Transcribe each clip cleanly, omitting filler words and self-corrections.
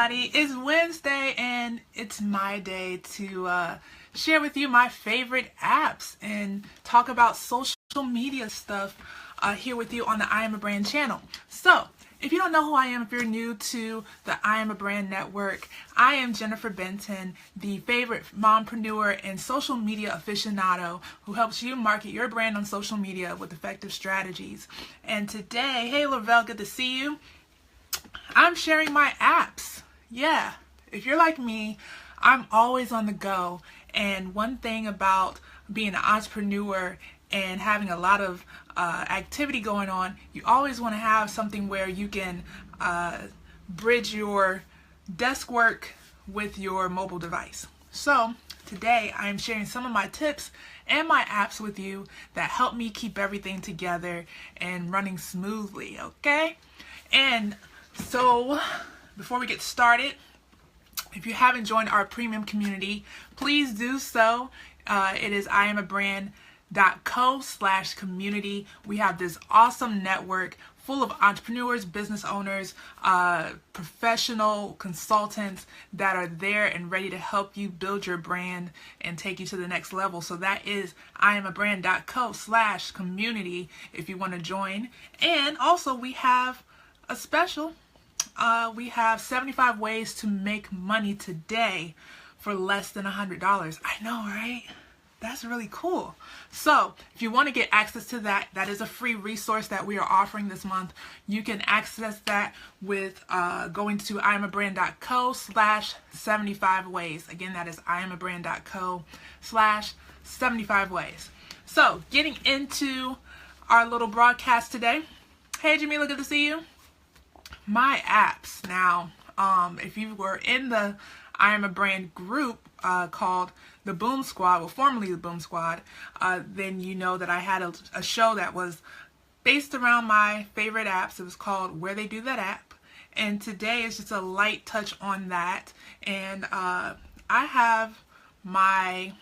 everybody. It's Wednesday and it's my day to share with you my favorite apps and talk about social media stuff here with you on the I Am a Brand channel. So, if you don't know who I am, if you're new to the I Am a Brand network, I am Jennifer Benton, the favorite mompreneur and social media aficionado who helps you market your brand on social media with effective strategies. And today, hey Lavelle, good to see you. I'm sharing my apps. Yeah, if you're like me, I'm always on the go. And one thing about being an entrepreneur and having a lot of activity going on, you always want to have something where you can bridge your desk work with your mobile device. So today I am sharing some of my tips and my apps with you that help me keep everything together and running smoothly, okay? And so before we get started, if you haven't joined our premium community, please do so. It is iamabrand.co/community. We have this awesome network full of entrepreneurs, business owners, professional consultants that are there and ready to help you build your brand and take you to the next level. So that is iamabrand.co/community if you want to join. And also we have a special. We have 75 ways to make money today for less than $100. I know, right? That's really cool. So if you want to get access to that, that is a free resource that we are offering this month. You can access that with going to iamabrand.co/75 ways. Again, that is iamabrand.co/75 ways. So getting into our little broadcast today. Hey Jamila, good to see you. My apps. Now, if you were in the I Am a Brand group called the Boom Squad, well, formerly the Boom Squad, then you know that I had a show that was based around my favorite apps. It was called Where They Do That App. And today is just a light touch on that. And I have my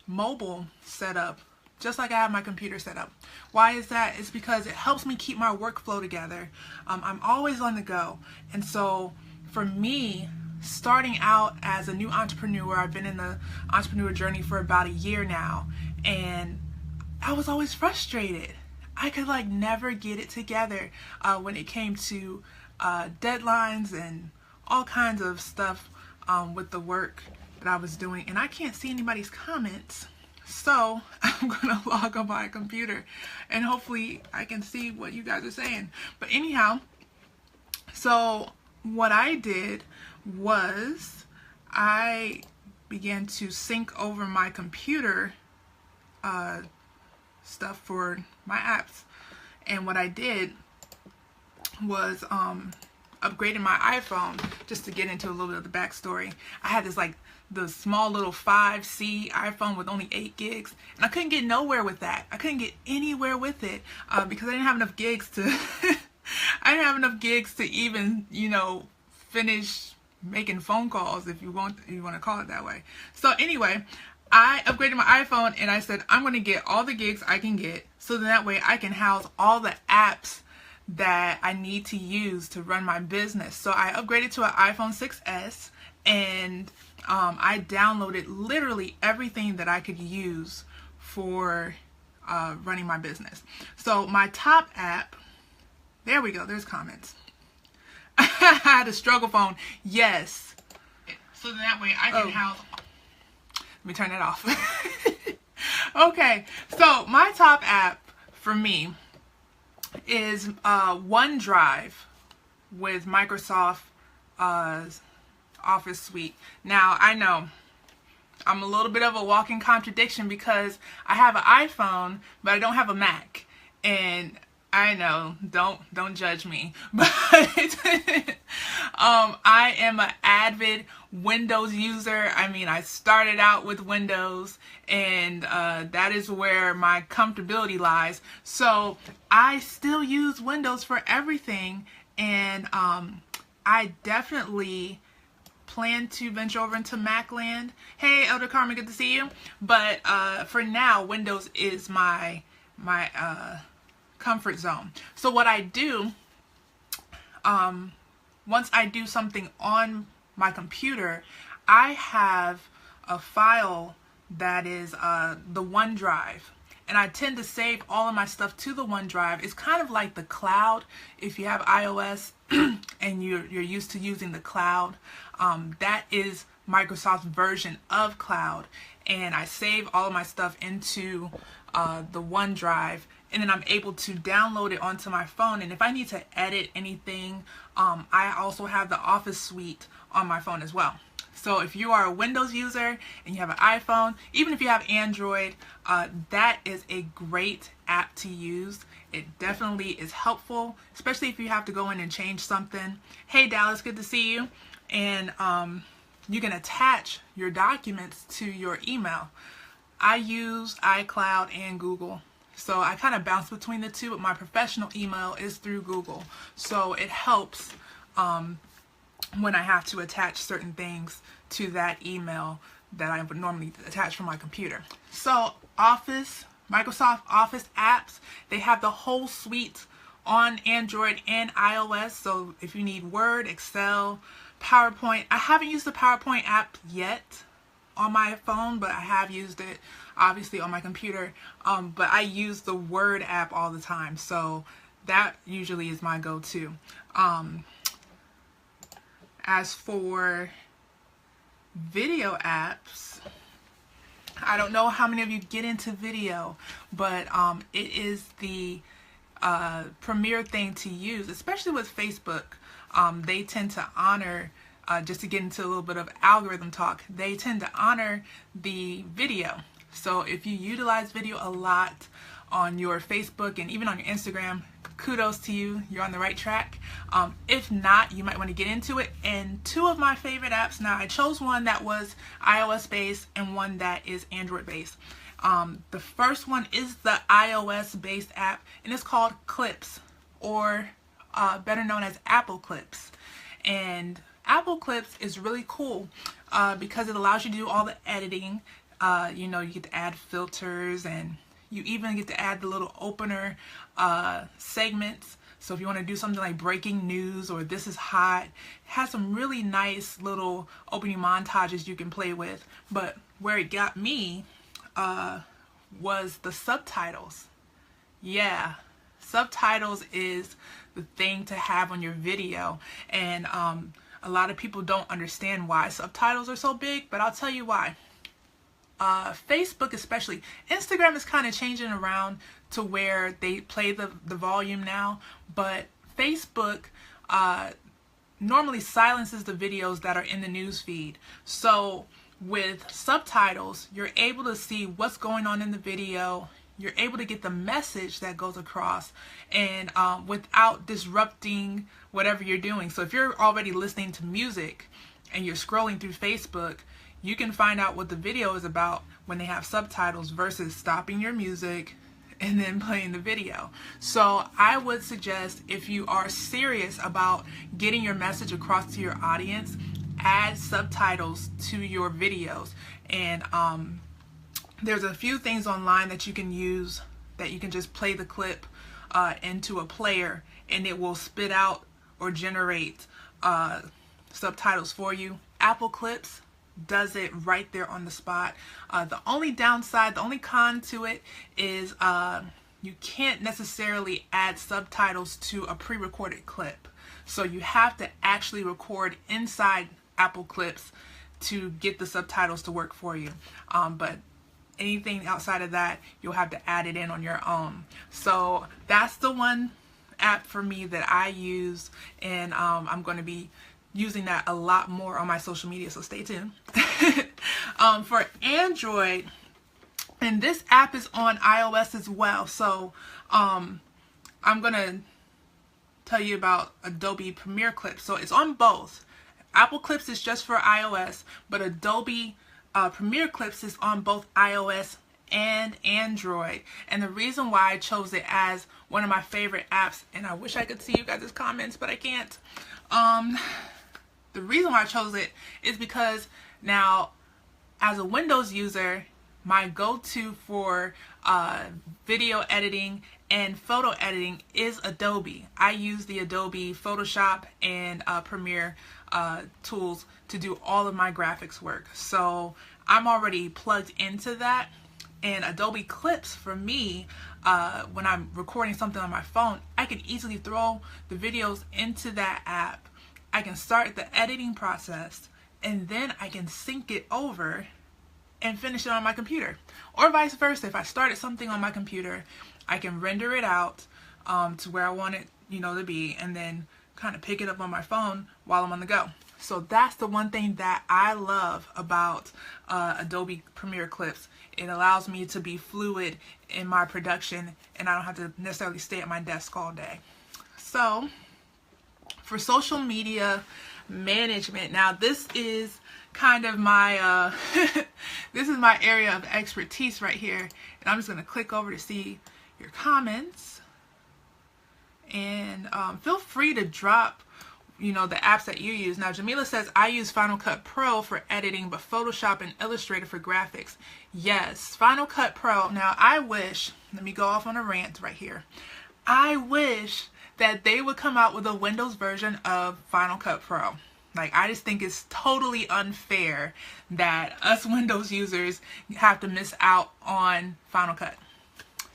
mobile set up just like I have my computer set up. Why is that? It's because it helps me keep my workflow together. I'm always on the go. And so for me, starting out as a new entrepreneur, I've been in the entrepreneur journey for about a year now, and I was always frustrated. I could never get it together when it came to deadlines and all kinds of stuff with the work that I was doing. And I can't see anybody's comments. So I'm going to log on my computer and hopefully I can see what you guys are saying. But anyhow, so what I did was I began to sync over my computer stuff for my apps. And what I did was upgraded my iPhone. Just to get into a little bit of the backstory, I had this the small little 5C iPhone with only 8 gigs, and I couldn't get nowhere with that. I couldn't get anywhere with it because I didn't have enough gigs to I didn't have enough gigs to even, finish making phone calls, if you want to call it that way. So anyway, I upgraded my iPhone and I said I'm going to get all the gigs I can get, so that way I can house all the apps that I need to use to run my business. So I upgraded to an iPhone 6s, and I downloaded literally everything that I could use for running my business. So my top app, there we go, there's comments. I had a struggle phone, yes. So that way I can house, let me turn that off. Okay, so my top app for me is OneDrive with Microsoft Office Suite. Now, I know I'm a little bit of a walking contradiction because I have an iPhone, but I don't have a Mac. And I know, don't judge me, but I am an avid Windows user. I mean, I started out with Windows, and that is where my comfortability lies. So I still use Windows for everything, and I definitely plan to venture over into Mac land. Hey, Elder Carmen, good to see you. But for now, Windows is my comfort zone. So what I do once I do something on my computer, I have a file that is the OneDrive. And I tend to save all of my stuff to the OneDrive. It's kind of like the cloud. If you have iOS and you're used to using the cloud, that is Microsoft's version of cloud. And I save all of my stuff into the OneDrive, and then I'm able to download it onto my phone. And if I need to edit anything, I also have the Office suite on my phone as well. So if you are a Windows user and you have an iPhone, even if you have Android, that is a great app to use. It definitely is helpful, especially if you have to go in and change something. Hey Dallas, good to see you. And you can attach your documents to your email. I use iCloud and Google. So I kind of bounce between the two, but my professional email is through Google. So it helps when I have to attach certain things to that email that I would normally attach from my computer. So Microsoft Office apps, they have the whole suite on Android and iOS. So if you need Word, Excel, PowerPoint, I haven't used the PowerPoint app yet on my phone, but I have used it obviously on my computer. But I use the Word app all the time, so that usually is my go-to. As for video apps, I don't know how many of you get into video, but it is the premier thing to use, especially with Facebook. They tend to honor, just to get into a little bit of algorithm talk, they tend to honor the video. So if you utilize video a lot on your Facebook and even on your Instagram, kudos to you, you're on the right track. If not, you might want to get into it. And two of my favorite apps, now I chose one that was iOS based and one that is Android based. The first one is the iOS based app, and it's called Clips, or better known as Apple Clips. And Apple Clips is really cool because it allows you to do all the editing. You know, you get to add filters, and you even get to add the little opener segments. So if you want to do something like breaking news or this is hot, it has some really nice little opening montages you can play with. But where it got me was the subtitles. Yeah, subtitles is the thing to have on your video. And a lot of people don't understand why subtitles are so big, but I'll tell you why. Facebook especially, Instagram is kind of changing around to where they play the volume now, but Facebook normally silences the videos that are in the news feed. So with subtitles, you're able to see what's going on in the video. You're able to get the message that goes across, and without disrupting whatever you're doing. So if you're already listening to music and you're scrolling through Facebook, you can find out what the video is about when they have subtitles versus stopping your music and then playing the video. So I would suggest, if you are serious about getting your message across to your audience, add subtitles to your videos. And there's a few things online that you can use, that you can just play the clip into a player and it will spit out or generate subtitles for you. Apple Clips does it right there on the spot. The only downside, the only con to it is you can't necessarily add subtitles to a pre-recorded clip. So you have to actually record inside Apple Clips to get the subtitles to work for you. But anything outside of that, you'll have to add it in on your own. So that's the one app for me that I use, and I'm going to be using that a lot more on my social media, so stay tuned. For Android, and this app is on iOS as well, so I'm gonna tell you about Adobe Premiere Clips. So it's on both. Apple Clips is just for iOS, but Adobe Premiere Clips is on both iOS and Android. And the reason why I chose it as one of my favorite apps, and I wish I could see you guys' comments, but I can't. The reason why I chose it is because now, as a Windows user, my go-to for video editing and photo editing is Adobe. I use the Adobe Photoshop and Premiere tools to do all of my graphics work. So I'm already plugged into that. And Adobe Clips, for me, when I'm recording something on my phone, I can easily throw the videos into that app. I can start the editing process, and then I can sync it over and finish it on my computer. Or vice versa. If I started something on my computer, I can render it out to where I want it, to be, and then kind of pick it up on my phone while I'm on the go. So that's the one thing that I love about Adobe Premiere Clips. It allows me to be fluid in my production, and I don't have to necessarily stay at my desk all day. So for social media management, now this is kind of my this is my area of expertise right here, and I'm just going to click over to see your comments, and feel free to drop the apps that you use. Now Jamila says, I use Final Cut Pro for editing, but Photoshop and Illustrator for graphics. Yes, Final Cut Pro. Now I wish, let me go off on a rant right here. I wish that they would come out with a Windows version of Final Cut Pro. Like, I just think it's totally unfair that us Windows users have to miss out on Final Cut.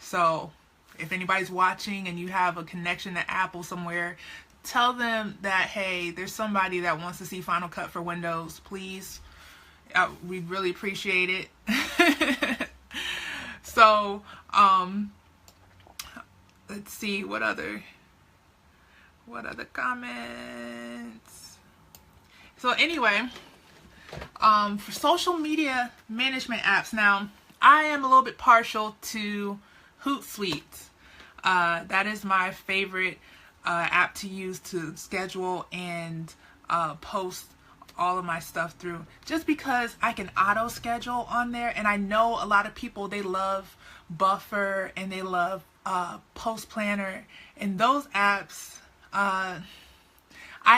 So if anybody's watching and you have a connection to Apple somewhere, tell them that, hey, there's somebody that wants to see Final Cut for Windows, please. We'd really appreciate it. So, let's see, what other comments? So anyway, for social media management apps, now I am a little bit partial to Hootsuite. That is my favorite app to use to schedule and post all of my stuff through, just because I can auto schedule on there. And I know a lot of people, they love Buffer and they love Post Planner, and those apps I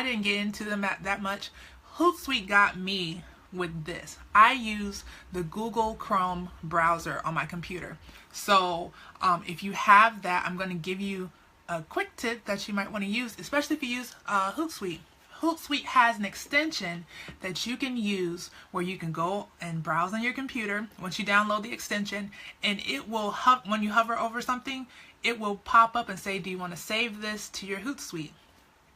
didn't get into them that much. Hootsuite got me with this. I use the Google Chrome browser on my computer. So if you have that, I'm going to give you a quick tip that you might want to use, especially if you use Hootsuite. Hootsuite has an extension that you can use where you can go and browse on your computer once you download the extension, and it will, when you hover over something, it will pop up and say, do you want to save this to your Hootsuite?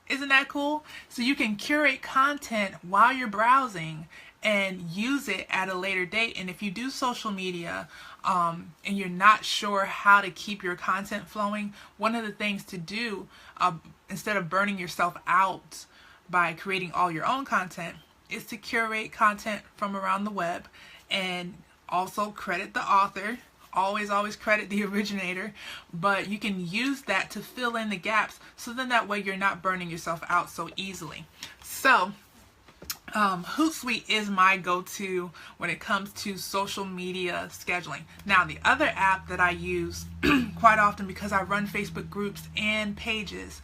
Isn't that cool? So you can curate content while you're browsing and use it at a later date. And if you do social media and you're not sure how to keep your content flowing, one of the things to do, instead of burning yourself out by creating all your own content, is to curate content from around the web and also credit the author. Always credit the originator, but you can use that to fill in the gaps, so then that way you're not burning yourself out so easily. So Hootsuite is my go-to when it comes to social media scheduling. Now, the other app that I use quite often, because I run Facebook groups and pages,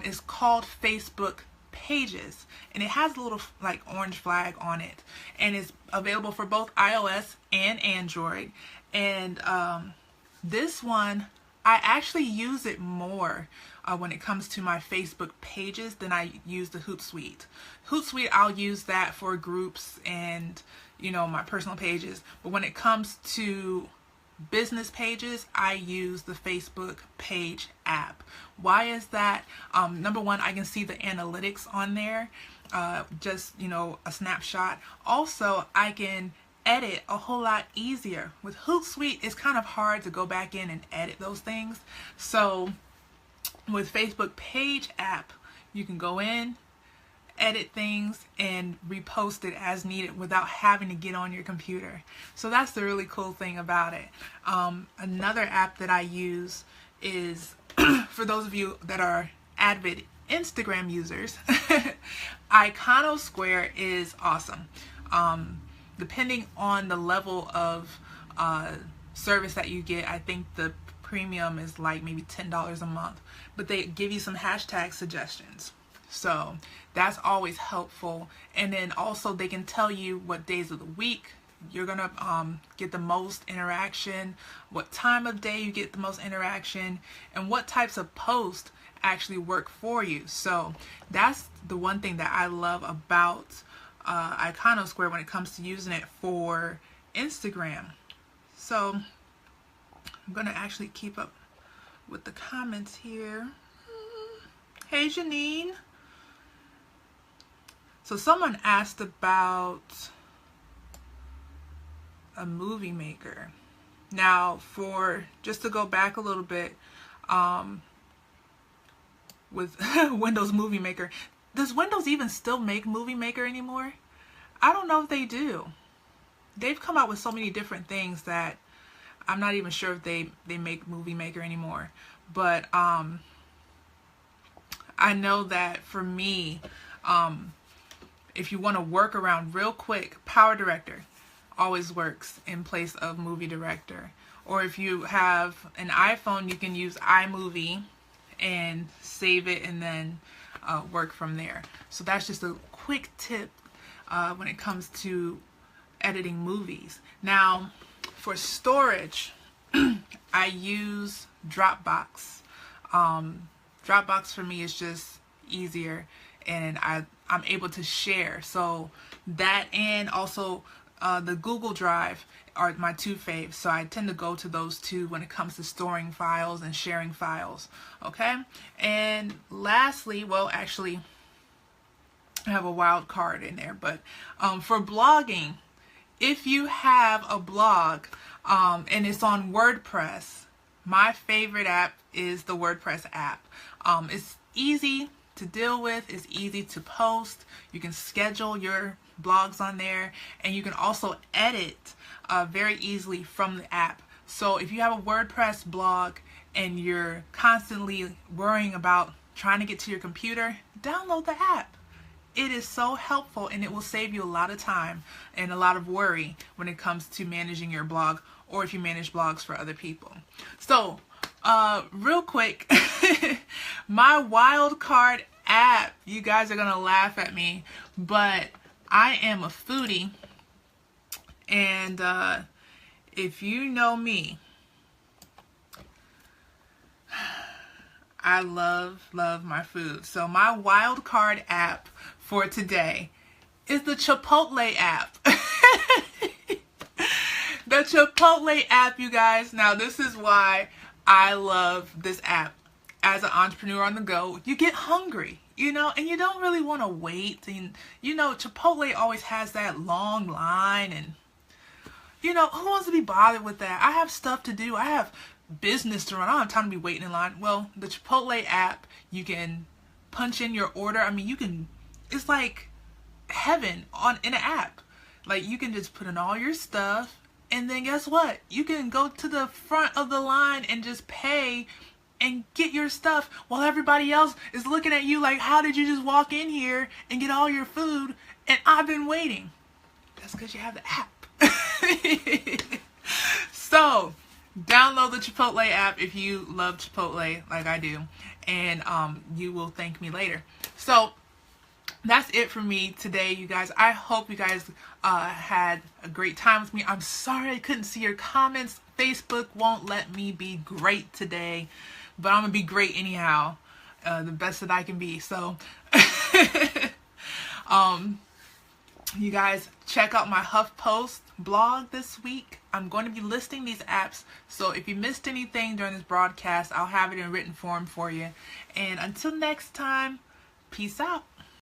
is called Facebook Pages, and it has a little like orange flag on it, and it's available for both iOS and Android. And this one, I actually use it more when it comes to my Facebook pages than I use the Hootsuite. Hootsuite, I'll use that for groups and, my personal pages. But when it comes to business pages, I use the Facebook Page app. Why is that? Number one, I can see the analytics on there, just, a snapshot. Also, I can edit a whole lot easier. With Hootsuite, it's kind of hard to go back in and edit those things. So with Facebook Page app, you can go in, edit things, and repost it as needed without having to get on your computer. So that's the really cool thing about it. Another app that I use is, for those of you that are avid Instagram users, Iconosquare is awesome. Depending on the level of service that you get, I think the premium is like maybe $10 a month, but they give you some hashtag suggestions. So that's always helpful. And then also they can tell you what days of the week you're gonna get the most interaction, what time of day you get the most interaction, and what types of posts actually work for you. So that's the one thing that I love about Iconosquare when it comes to using it for Instagram. So I'm gonna actually keep up with the comments here. Hey Janine. So someone asked about a movie maker. Now, just to go back a little bit, with Windows Movie Maker, does Windows even still make Movie Maker anymore? I don't know if they do. They've come out with so many different things that I'm not even sure if they make Movie Maker anymore. But I know that for me, if you want to work around real quick, Power Director always works in place of Movie Director. Or if you have an iPhone, you can use iMovie and save it and then work from there. So that's just a quick tip when it comes to editing movies. Now, for storage, I use Dropbox. Dropbox for me is just easier, and I'm able to share. So that, and also the Google Drive are my two faves. So I tend to go to those two when it comes to storing files and sharing files. Okay. And lastly, well, actually, I have a wild card in there, but for blogging, if you have a blog and it's on WordPress, my favorite app is the WordPress app. It's easy to deal with, it's easy to post. You can schedule your blogs on there, and you can also edit very easily from the app. So if you have a WordPress blog and you're constantly worrying about trying to get to your computer, download the app. It is so helpful, and it will save you a lot of time and a lot of worry when it comes to managing your blog, or if you manage blogs for other people. So real quick, my wild card app, you guys are gonna laugh at me, but I am a foodie, and if you know me, I love my food. So my wild card app for today is the Chipotle app. The Chipotle app, you guys. Now, this is why I love this app. As an entrepreneur on the go, you get hungry, you know, and you don't really want to wait. And, you know, Chipotle always has that long line, and, you know, who wants to be bothered with that? I have stuff to do. I have business to run. I don't have time to be waiting in line. Well, the Chipotle app, you can punch in your order. I mean, you can, it's like heaven in an app. Like, you can just put in all your stuff, and then guess what? You can go to the front of the line and just pay and get your stuff while everybody else is looking at you like, how did you just walk in here and get all your food and I've been waiting? That's because you have the app. So download the Chipotle app if you love Chipotle like I do, and you will thank me later. So that's it for me today, you guys. I hope you guys had a great time with me. I'm sorry I couldn't see your comments. Facebook won't let me be great today, but I'm gonna be great anyhow, the best that I can be. So you guys, check out my HuffPost blog this week. I'm going to be listing these apps, so if you missed anything during this broadcast, I'll have it in written form for you. And until next time, peace out.